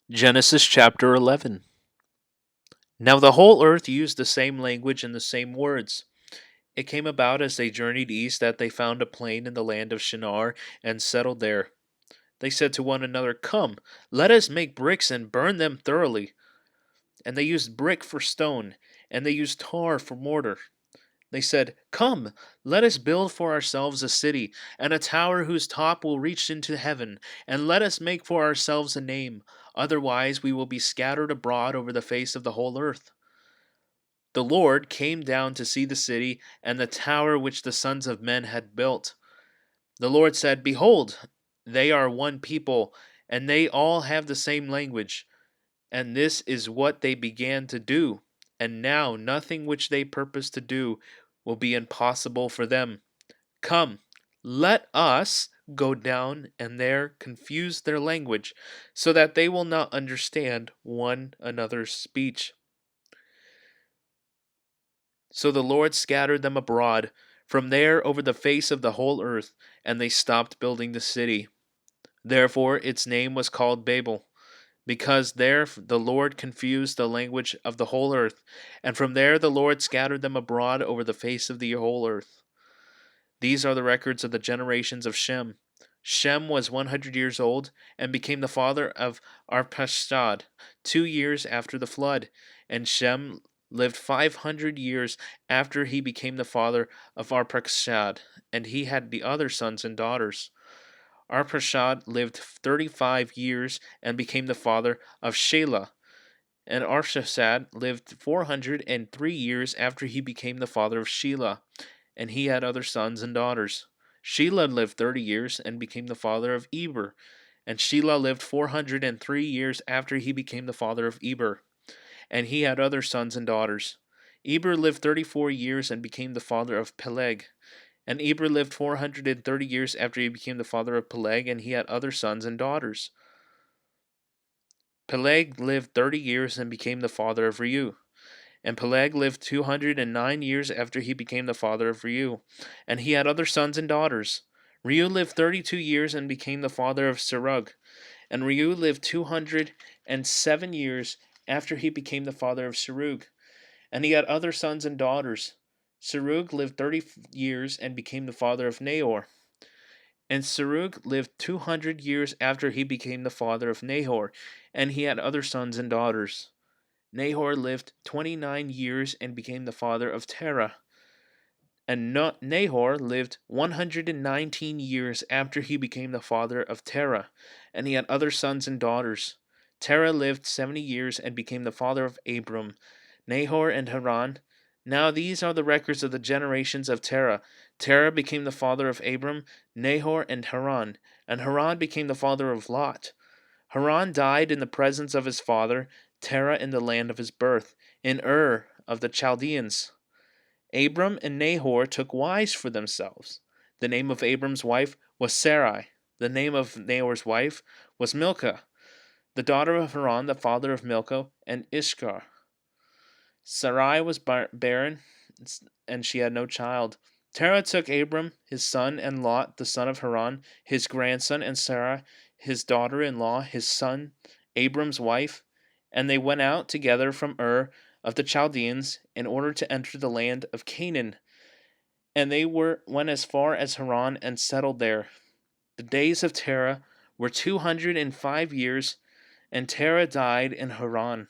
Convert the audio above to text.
Genesis chapter 11. Now the whole earth used the same language and the same words. It came about as they journeyed east that they found a plain in the land of Shinar and settled there. They said to one another, "Come, let us make bricks and burn them thoroughly." And they used brick for stone, and they used tar for mortar. They said, "Come, let us build for ourselves a city, and a tower whose top will reach into heaven, and let us make for ourselves a name. Otherwise we will be scattered abroad over the face of the whole earth." The Lord came down to see the city and the tower which the sons of men had built. The Lord said, "Behold, they are one people, and they all have the same language. And this is what they began to do. And now nothing which they purpose to do will be impossible for them. Come, let us go down and there confuse their language, so that they will not understand one another's speech." So the Lord scattered them abroad from there over the face of the whole earth, and they stopped building the city. Therefore its name was called Babel, because there the Lord confused the language of the whole earth, and from there the Lord scattered them abroad over the face of the whole earth. These are the records of the generations of Shem. Shem was 100 years old and became the father of Arpachshad 2 years after the flood, and Shem lived 500 years after he became the father of Arpachshad, and he had the other sons and daughters. Arpachshad lived 35 years and became the father of Shelah, and Arpachshad lived 403 years after he became the father of Shelah, and he had other sons and daughters. Shelah lived 30 years and became the father of Eber, and Shelah lived 403 years after he became the father of Eber, and he had other sons and daughters. Eber lived 34 years and became the father of Peleg, and Eber lived 430 years after he became the father of Peleg, and he had other sons and daughters. Peleg lived 30 years and became the father of Reu. And Peleg lived 209 years after he became the father of Reu, and he had other sons and daughters. Reu lived 32 years and became the father of Serug, and Reu lived 207 years after he became the father of Serug, and he had other sons and daughters. Serug lived 30 years and became the father of Nahor, and Serug lived 200 years after he became the father of Nahor, and he had other sons and daughters. Nahor lived 29 years and became the father of Terah. And Nahor lived 119 years after he became the father of Terah, and he had other sons and daughters. Terah lived 70 years and became the father of Abram, Nahor, and Haran. Now these are the records of the generations of Terah. Terah became the father of Abram, Nahor, and Haran became the father of Lot. Haran died in the presence of his father, Terah in the land of his birth, in Ur of the Chaldeans. Abram and Nahor took wives for themselves. The name of Abram's wife was Sarai. The name of Nahor's wife was Milcah, the daughter of Haran, the father of Milcah and Ishkar. Sarai was barren, and she had no child. Terah took Abram, his son, and Lot, the son of Haran, his grandson, and Sarah, his daughter-in-law, his son, Abram's wife, and they went out together from Ur of the Chaldeans in order to enter the land of Canaan. And they went as far as Haran and settled there. The days of Terah were 205 years, and Terah died in Haran.